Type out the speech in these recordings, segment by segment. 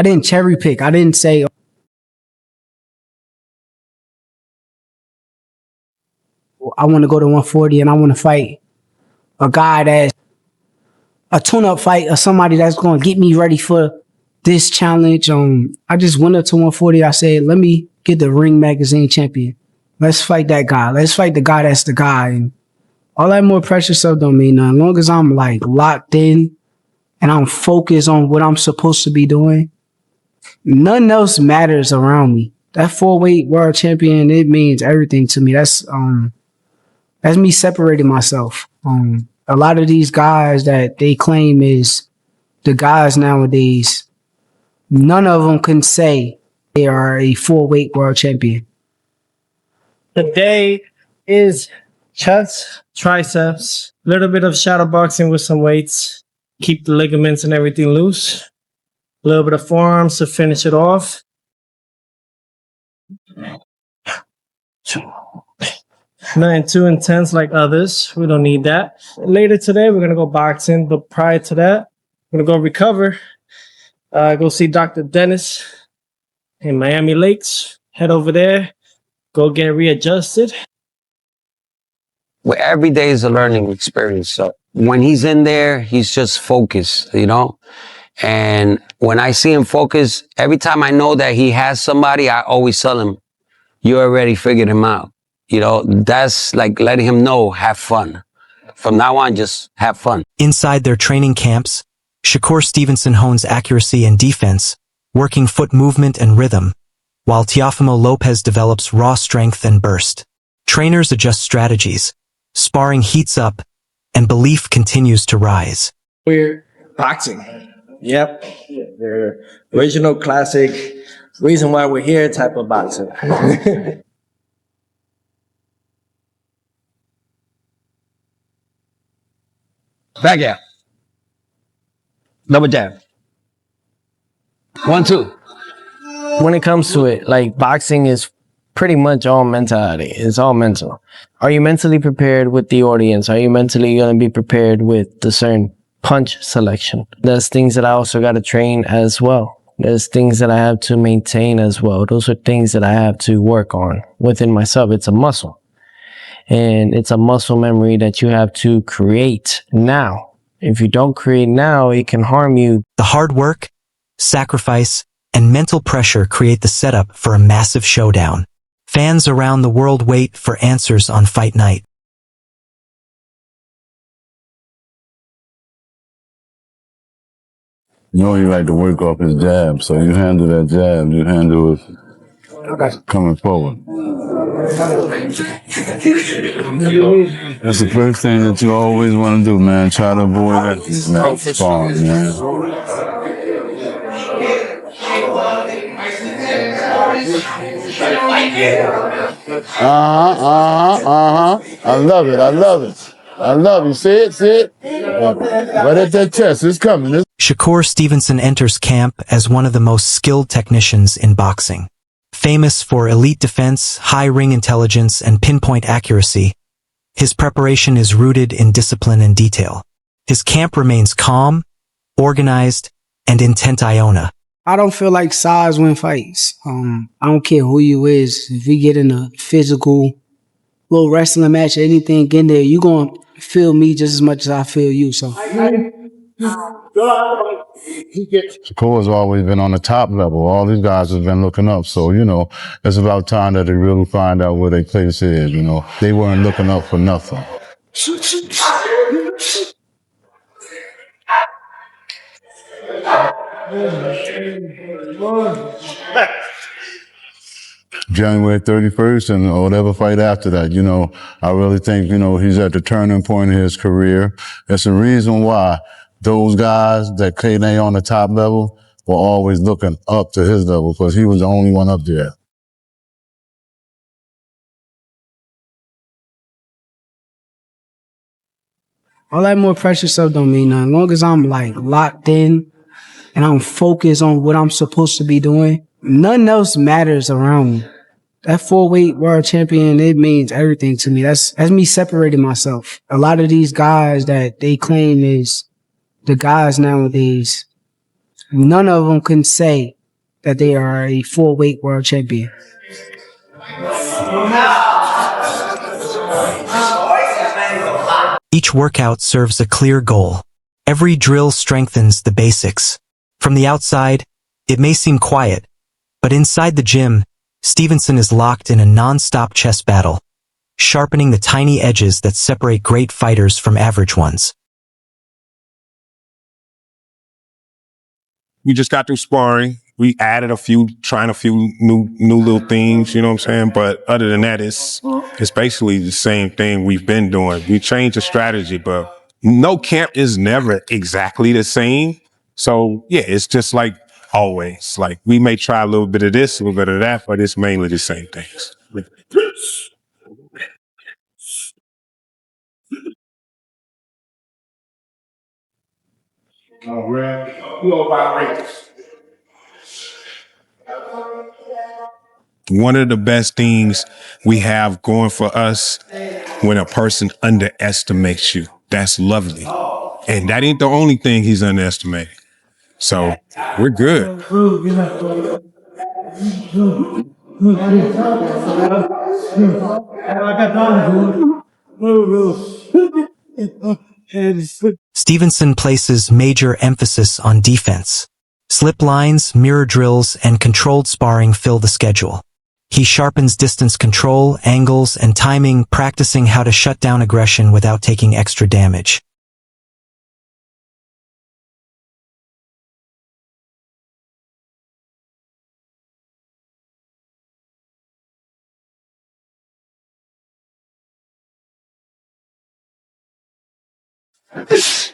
I didn't cherry pick. I didn't say, I want to go to 140 and I want to fight a guy that's a tune-up fight or somebody that's going to get me ready for this challenge. I just went up to 140. I said, let me get the Ring Magazine champion. Let's fight that guy. Let's fight the guy that's the guy. And all that more pressure stuff don't mean nothing. As long as I'm like locked in and I'm focused on what I'm supposed to be doing, nothing else matters around me. That 4-weight world champion, it means everything to me. That's me separating myself. A lot of these guys that they claim is the guys nowadays, none of them can say they are a 4-weight world champion. Today is chest, triceps, a little bit of shadow boxing with some weights. Keep the ligaments and everything loose. A little bit of forearms to finish it off. Nothing too intense like others. We don't need that. Later today, we're going to go boxing. But prior to that, we're going to go recover. Go see Dr. Dennis in Miami Lakes. Head over there. Go get readjusted. Well, every day is a learning experience. So when he's in there, he's just focused, you know? And when I see him focus, every time I know that he has somebody, I always tell him, you already figured him out. You know, that's like letting him know, have fun. From now on, just have fun. Inside their training camps, Shakur Stevenson hones accuracy and defense, working foot movement and rhythm, while Teofimo Lopez develops raw strength and burst. Trainers adjust strategies, sparring heats up, and belief continues to rise. We're boxing. Yep. They're original, classic, reason why we're here type of boxing. Back out. Double jab. 1, 2. When it comes to it, like boxing is pretty much all mentality. It's all mental. Are you mentally prepared with the audience? Are you mentally going to be prepared with the certain punch selection? There's things that I also got to train as well. There's things that I have to maintain as well. Those are things that I have to work on within myself. It's a muscle. And it's a muscle memory that you have to create now. If you don't create now, it can harm you. The hard work, sacrifice, and mental pressure create the setup for a massive showdown. Fans around the world wait for answers on fight night. You know, you like to work off his jab, so you handle that jab, you handle it coming forward. That's the first thing that you always want to do, man. Try to avoid that sparring, man. I love it. I love it. I love you. See it? See it? Right at that chest. It's coming. Shakur Stevenson enters camp as one of the most skilled technicians in boxing. Famous for elite defense, high ring intelligence, and pinpoint accuracy, his preparation is rooted in discipline and detail. His camp remains calm, organized, and intent Iona. I don't feel like size win fights. I don't care who you is. If we get in a physical little wrestling match or anything in there, you gonna feel me just as much as I feel you. So Shakur's always been on the top level. All these guys have been looking up. So, you know, it's about time that they really find out where their place is, you know. They weren't looking up for nothing. January 31st and whatever fight after that, you know, I really think, you know, he's at the turning point of his career. That's the reason why those guys that came on the top level were always looking up to his level because he was the only one up there. all that more pressure stuff don't mean nothing. As long as I'm like locked in and I'm focused on what I'm supposed to be doing, nothing else matters around me. That 4-weight world champion, it means everything to me. That's me separating myself. A lot of these guys that they claim is the guys nowadays, none of them can say that they are a full weight world champion. Each workout serves a clear goal. Every drill strengthens the basics. From the outside, it may seem quiet, but inside the gym, Stevenson is locked in a non-stop chess battle, sharpening the tiny edges that separate great fighters from average ones. We just got through sparring. We added trying a few new little things, you know what I'm saying? But other than that, it's basically the same thing we've been doing. We changed the strategy, but no camp is never exactly the same. So yeah, it's just like always. Like we may try a little bit of this, a little bit of that, but it's mainly the same things. One of the best things we have going for us when a person underestimates you. That's lovely. And that ain't the only thing he's underestimating. So we're good. Stevenson places major emphasis on defense. Slip lines, mirror drills, and controlled sparring fill the schedule. He sharpens distance control, angles, and timing, practicing how to shut down aggression without taking extra damage.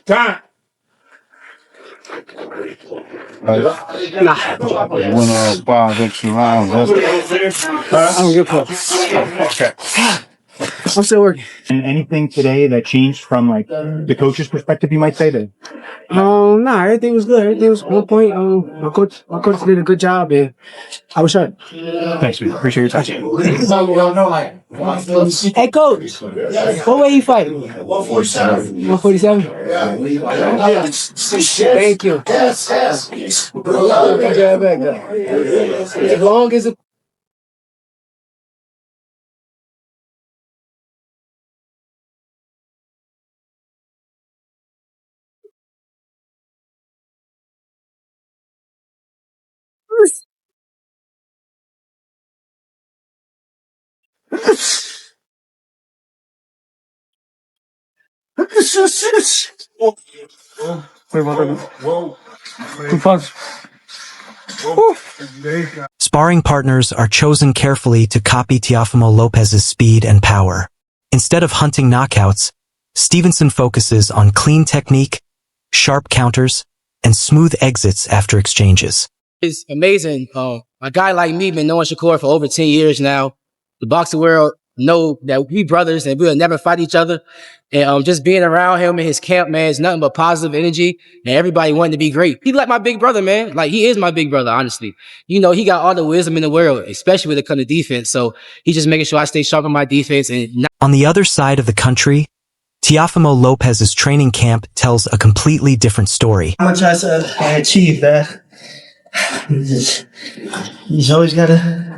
Time. Went 5 extra rounds. I don't give a fuck. Okay. I'm still working. And anything today that changed from like the coach's perspective, you might say that? Nah, everything was good. Everything was on point. My coach did a good job, and I was sharp. Thanks, man. Appreciate your time. Hey, coach, what way you fighting? 147. 147? Thank you. Yes. As long as it. Sparring partners are chosen carefully to copy Teofimo Lopez's speed and power. Instead of hunting knockouts, Stevenson focuses on clean technique, sharp counters, and smooth exits after exchanges. It's amazing. A guy like me been knowing Shakur for over 10 years now. The boxing world know that we brothers and we'll never fight each other. And just being around him in his camp, man, it's nothing but positive energy. And everybody wanting to be great. He's like my big brother, man. Like he is my big brother, honestly. You know, he got all the wisdom in the world, especially when it comes to defense. So he's just making sure I stay sharp on my defense. And On the other side of the country, Teofimo Lopez's training camp tells a completely different story. How much I achieved that. He's always got to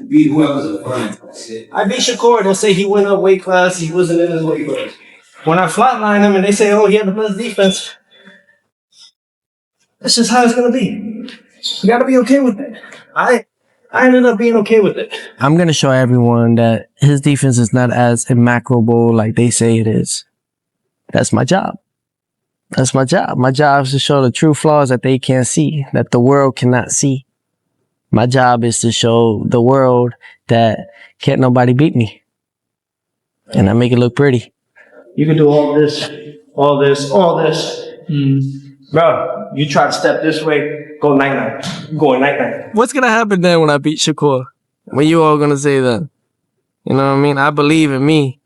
beat whoever's in front. I beat Shakur. They'll say he went up weight class. He wasn't in his weight class. When I flatline him and they say, oh, he had the best defense, that's just how it's going to be. You got to be okay with it. I ended up being okay with it. I'm going to show everyone that his defense is not as immaculable like they say it is. That's my job. That's my job. My job is to show the true flaws that they can't see, that the world cannot see. My job is to show the world that can't nobody beat me. And I make it look pretty. You can do all this, all this, all this. Bro, you try to step this way, go night-night. Going night-night. What's going to happen then when I beat Shakur? What you all going to say then? You know what I mean? I believe in me.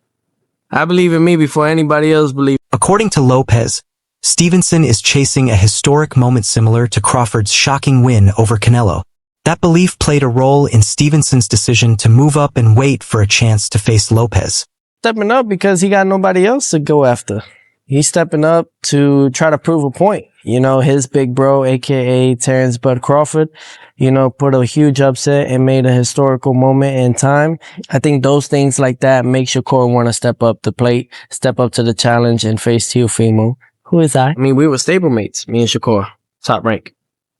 I believe in me before anybody else believes. According to Lopez, Stevenson is chasing a historic moment similar to Crawford's shocking win over Canelo. That belief played a role in Stevenson's decision to move up and wait for a chance to face Lopez. Stepping up because he got nobody else to go after. He's stepping up to try to prove a point. You know, his big bro, aka Terrence Bud Crawford, you know, put a huge upset and made a historical moment in time. I think those things like that make Shakur want to step up the plate, step up to the challenge and face Teofimo. Who is I? I mean, we were stablemates, me and Shakur, top rank.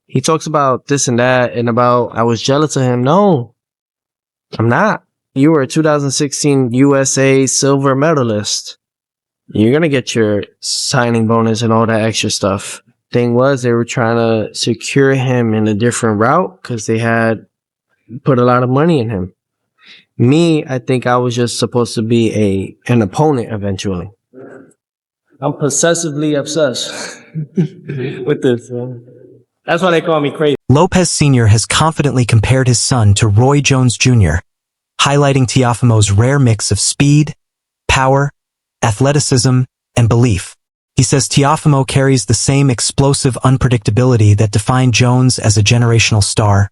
He talks about this and that and about I was jealous of him. No, I'm not. You were a 2016 USA silver medalist. You're going to get your signing bonus and all that extra stuff. Thing was, they were trying to secure him in a different route because they had put a lot of money in him. Me, I think I was just supposed to be an opponent eventually. I'm possessively obsessed with this. That's why they call me crazy. Lopez Sr. has confidently compared his son to Roy Jones Jr., highlighting Teofimo's rare mix of speed, power, athleticism, and belief. He says Teofimo carries the same explosive unpredictability that defined Jones as a generational star,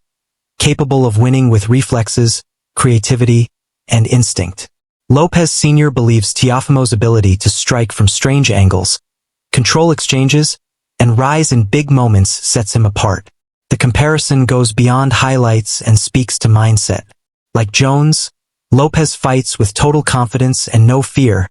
capable of winning with reflexes, creativity, and instinct. Lopez Sr. believes Teofimo's ability to strike from strange angles, control exchanges, and rise in big moments sets him apart. The comparison goes beyond highlights and speaks to mindset. Like Jones, Lopez fights with total confidence and no fear,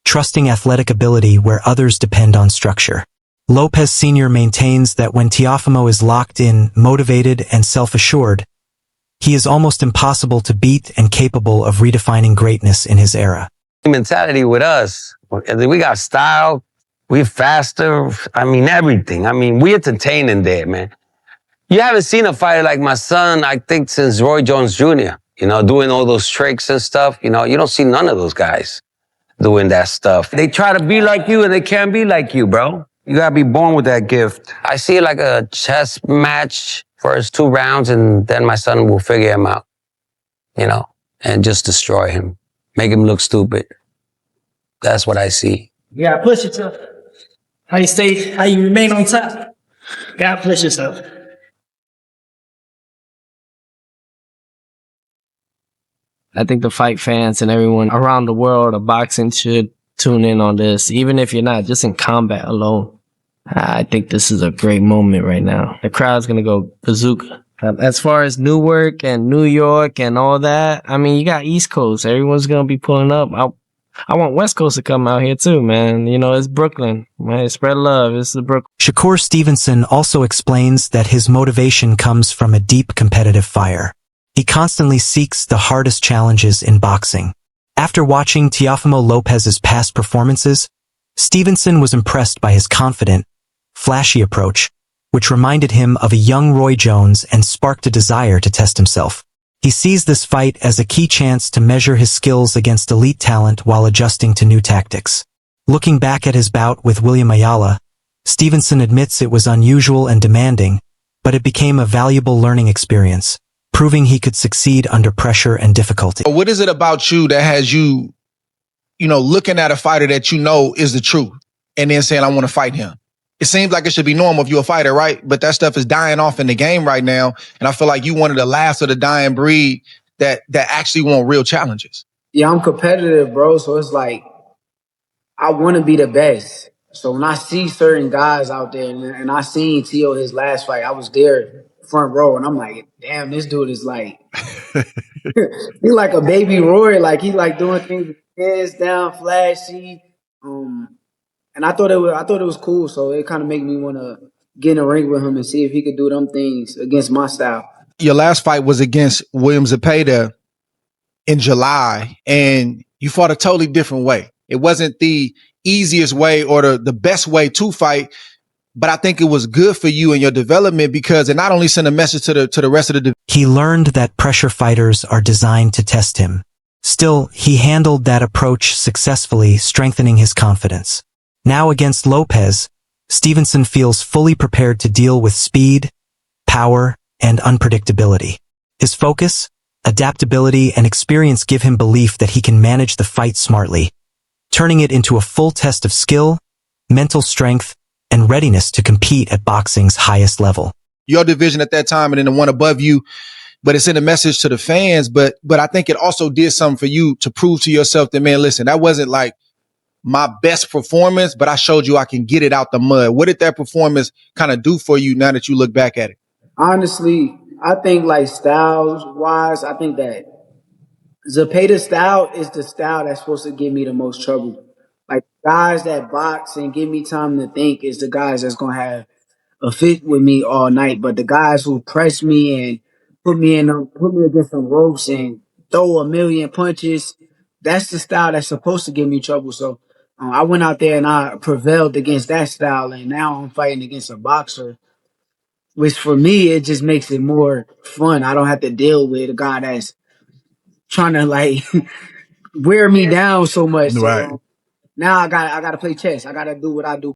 trusting athletic ability where others depend on structure. Lopez Sr. maintains that when Teofimo is locked in, motivated, and self-assured, he is almost impossible to beat and capable of redefining greatness in his era. Mentality with us, we got style, we're faster, I mean, everything. I mean, we entertaining there, man. You haven't seen a fighter like my son, I think, since Roy Jones Jr., you know, doing all those tricks and stuff. You know, you don't see none of those guys doing that stuff. They try to be like you and they can't be like you, bro. You gotta be born with that gift. I see it like a chess match, first 2 rounds, and then my son will figure him out, you know, and just destroy him, make him look stupid. That's what I see. You gotta push yourself. How you remain on top. You gotta push yourself. I think the fight fans and everyone around the world of boxing should tune in on this, even if you're not, just in combat alone. I think this is a great moment right now. The crowd's going to go bazooka. As far as Newark and New York and all that, I mean, you got East Coast. Everyone's going to be pulling up. I want West Coast to come out here too, man. You know, it's Brooklyn. Man, spread love. It's the Brooklyn. Shakur Stevenson also explains that his motivation comes from a deep competitive fire. He constantly seeks the hardest challenges in boxing. After watching Teofimo Lopez's past performances, Stevenson was impressed by his confident, flashy approach, which reminded him of a young Roy Jones and sparked a desire to test himself. He sees this fight as a key chance to measure his skills against elite talent while adjusting to new tactics. Looking back at his bout with William Ayala, Stevenson admits it was unusual and demanding, but it became a valuable learning experience, proving he could succeed under pressure and difficulty. What is it about you that has you, looking at a fighter that you know is the truth and then saying, I want to fight him? It seems like it should be normal if you're a fighter, right? But that stuff is dying off in the game right now. And I feel like you one of the last of the dying breed that actually want real challenges. Yeah, I'm competitive, bro. So it's like, I want to be the best. So when I see certain guys out there, and I seen Teo his last fight, I was there front row, and I'm like, damn, this dude is like, he like a baby Roy. Like, he like doing things with his hands down, flashy. And I thought it was cool. So it kind of made me want to get in a ring with him and see if he could do them things against my style. Your last fight was against William Zepeda in July, and you fought a totally different way. It wasn't the easiest way or the best way to fight, but I think it was good for you and your development because it not only sent a message to the rest of the division. He learned that pressure fighters are designed to test him. Still, he handled that approach successfully, strengthening his confidence. Now against Lopez, Stevenson feels fully prepared to deal with speed, power, and unpredictability. His focus, adaptability, and experience give him belief that he can manage the fight smartly, turning it into a full test of skill, mental strength, and readiness to compete at boxing's highest level. Your division at that time and then the one above you, but it sent a message to the fans. But I think it also did something for you to prove to yourself that, man, listen, that wasn't like my best performance, but I showed you I can get it out the mud. What did that performance kind of do for you now that you look back at it? Honestly, I think like styles wise, I think that Zepeda's style is the style that's supposed to give me the most trouble. Like guys that box and give me time to think is the guys that's gonna have a fit with me all night. But the guys who press me and put me against some ropes and throw a million punches, that's the style that's supposed to give me trouble. So I went out there and I prevailed against that style, and now I'm fighting against a boxer, which for me it just makes it more fun. I don't have to deal with a guy that's trying to like wear me down so much. So Right. now I got to play chess. I got to do what I do